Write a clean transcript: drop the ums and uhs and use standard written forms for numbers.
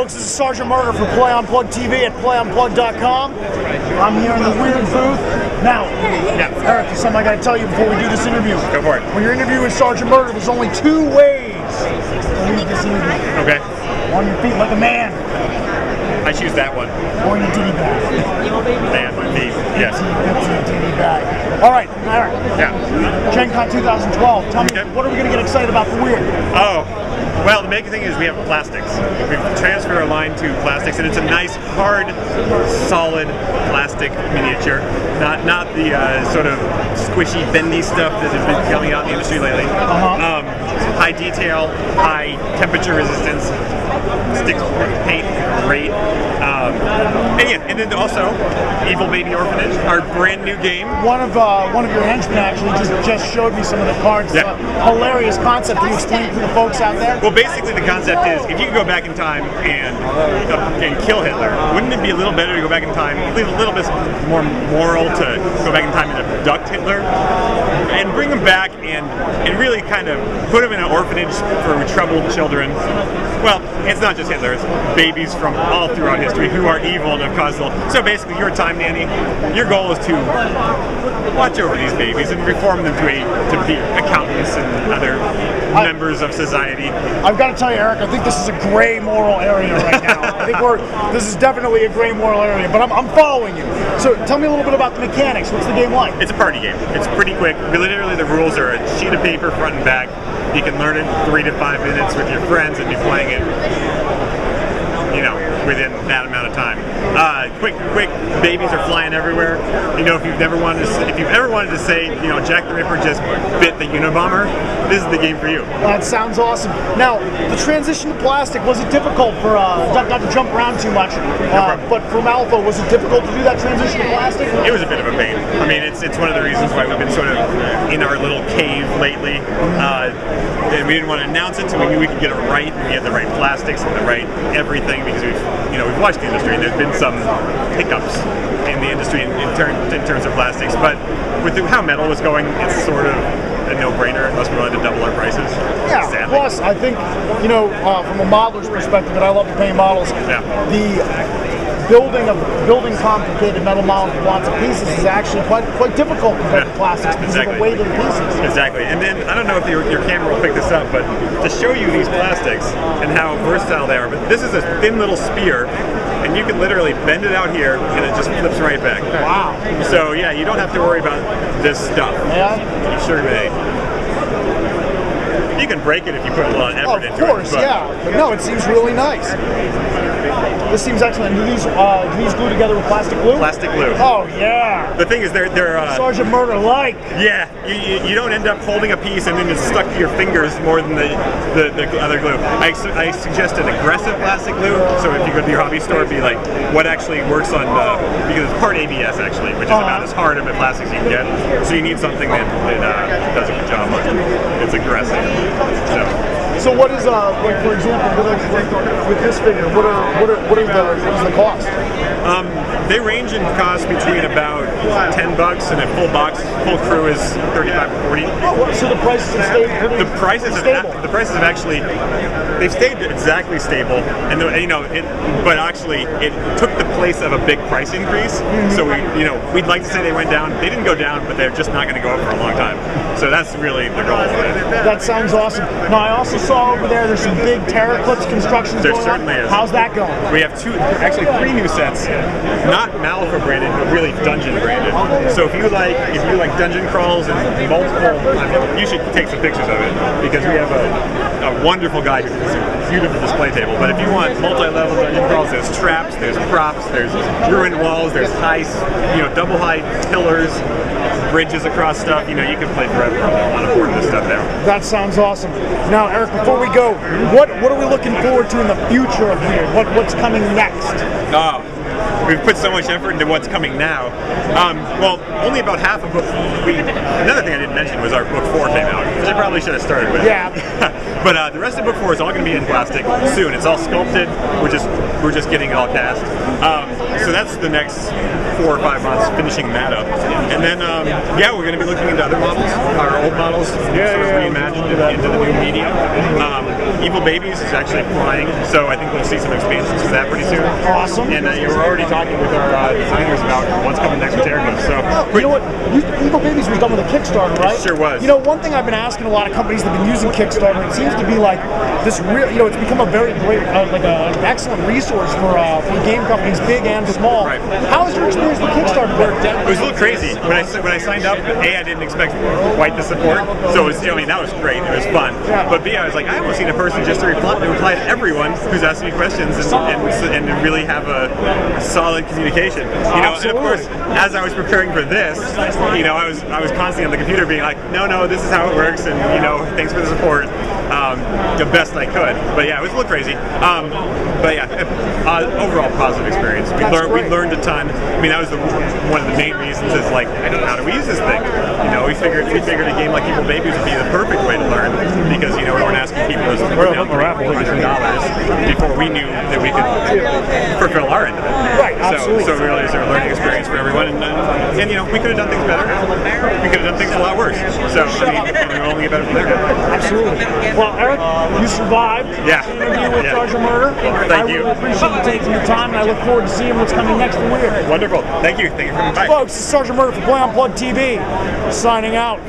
folks, this is Sergeant Murder for Play Unplugged TV at playunplugged.com. I'm here in the Wyrd booth. Now, Eric, there's something I got to tell you before we do this interview. Go for it. When you're interviewing Sergeant Murder, there's only two ways to lead this interview. Okay. On your feet like a man. I choose that one. Or in your titty bag. Man, feet. Yes. Titty bag. All right, Eric. Yeah. Gen Con 2012. Tell me, what are we going to get excited about for Wyrd? Oh. Well, the main thing is we have plastics. We've transferred our line to plastics, and it's a nice, hard, solid plastic miniature. Not the sort of squishy, bendy stuff that has been coming out in the industry lately. High detail, high temperature resistance, sticks paint great. And then also, Evil Baby Orphanage, our brand new game. One of your henchmen actually just showed me some of the cards. Yeah. Hilarious concept. Can you explain it to the folks out there? Well, basically the concept is, if you could go back in time and kill Hitler, wouldn't it be a little better to go back in time, a little bit more moral to go back in time and abduct Hitler and bring him back and really kind of put him in an orphanage for troubled children? Well, it's not just Hitler, it's babies from all throughout history who are evil and have caused ill. So basically, you're a time nanny. Your goal is to watch over these babies and reform them to be accountants and other members of society. I've got to tell you, Eric, I think this is a gray moral area right now. I think this is definitely a gray moral area, but I'm following you. So tell me a little bit about the mechanics. What's the game like? It's a party game. It's pretty quick. Literally, the rules are a sheet of paper front and back. You can learn it in 3 to 5 minutes with your friends and be playing it, within that amount of time. Quick, babies are flying everywhere. If you've ever wanted to say, Jack the Ripper just bit the Unabomber, this is the game for you. That sounds awesome. Now, the transition to plastic, was it difficult for, not to jump around too much, but for Malifaux, was it difficult to do that transition to plastic? It was a bit of a pain. I mean, it's one of the reasons why we've been sort of in our little cave lately. And we didn't want to announce it until we knew we could get it right, and we had the right plastics and the right everything, because we've watched the industry, and there's been some hiccups in the industry in terms of plastics. But with how metal was going, it's sort of a no-brainer unless we wanted to double our prices. Yeah. Sadly. Plus, I think from a modeler's perspective, and I love to paint models. Yeah. The building complicated metal models with lots of pieces is actually quite difficult compared to plastics because of the weight of the pieces. Exactly. And then I don't know if your camera will pick this up, but to show you these plastics and how versatile they are, but this is a thin little spear, and you can literally bend it out here and it just flips right back. Wow. So yeah, you don't have to worry about this stuff. Yeah. You sure may. You can break it if you put a lot of effort into it. Of course, yeah. But no, it seems really nice. This seems excellent. Do these glue together with plastic glue? Plastic glue. Oh yeah. The thing is, they're Sergeant Murder like. Yeah, you don't end up holding a piece and then it's stuck to your fingers more than the other glue. I suggested aggressive plastic glue. So if you go to your hobby store, be like, what actually works on because it's part ABS actually, which is about as hard of a plastic as you can get. So you need something that does a good job on it. It's aggressive. So what is for example, with this figure, what is the cost? They range in cost between about $10 and a full box, full crew is $35 to $40. Oh, so the prices have stayed pretty stable. The prices have actually they've stayed exactly stable, and but actually it took the place of a big price increase. So we'd like to say they went down. They didn't go down, but they're just not going to go up for a long time. So that's really the goal. That sounds awesome. Now I also saw over there's some big Terra Clips constructions going on. There certainly is. How's that going? We have 3 new sets, not Malifaux branded, but really dungeon branded. So if you like dungeon crawls and multiple, you should take some pictures of it, because we have a wonderful guy who's a beautiful display table. But if you want multi-level dungeon crawls, there's traps, there's props, there's ruined walls, there's double high pillars, bridges across stuff. You can play forever on a board of this stuff there. That sounds awesome. Now, Eric, before we go, what are we looking forward to in the future of Wyrd? What's coming next? We've put so much effort into what's coming now. Well, only about half of book. Another thing I didn't mention was our book 4 came out, which I probably should have started with. Yeah. But the rest of book 4 is all going to be in plastic soon. It's all sculpted. We're just getting it all cast. So that's the next 4 or 5 months, finishing that up. And then, yeah, we're going to be looking into other models, our old models, sort of reimagined into the new medium. Evil Babies is actually flying, so I think we'll see some expansions for that pretty soon. Awesome. And we're already talking with our designers about what's coming next with Terraglyph. So, you know what? Evil Babies was done with a Kickstarter, right? It sure was. You know, one thing I've been asking a lot of companies that have been using Kickstarter, it seems to be like this real, you know, it's become a very great, like an excellent resource for game companies, big and small. Right. How has your experience with Kickstarter been? It was a little crazy. When I signed up, I didn't expect quite the support, so it was, I mean, that was great. It was fun. Yeah. But B, I was like, I almost need a person just to reply to everyone who's asking me questions and to really have a solid communication. You know, and of course, as I was preparing for this, you know, I was constantly on the computer being like, no, this is how it works, and you know, thanks for the support, the best I could. But yeah, it was a little crazy. But yeah, overall positive experience. We learned a ton. I mean, that was one of the main reasons is like, how do we use this thing? You know, we figured a game like Evil Babies would be the perfect way to learn because you know we weren't asking people to put down $400 before we knew that we could fulfill our end of it. Right, absolutely. So really, it's a learning experience for everyone, and you know, we could have done things better. We could have done things a lot worse. So I mean, we'll only get better from there. Absolutely. Well, Eric, you survived. Yeah. The interview with Sergeant Murder. Thank you. I really appreciate you taking the time, and I look forward to seeing what's coming next to Wyrd. Wonderful. Thank you for coming by. Folks, this is Sergeant Murder for Unplugged TV, signing out.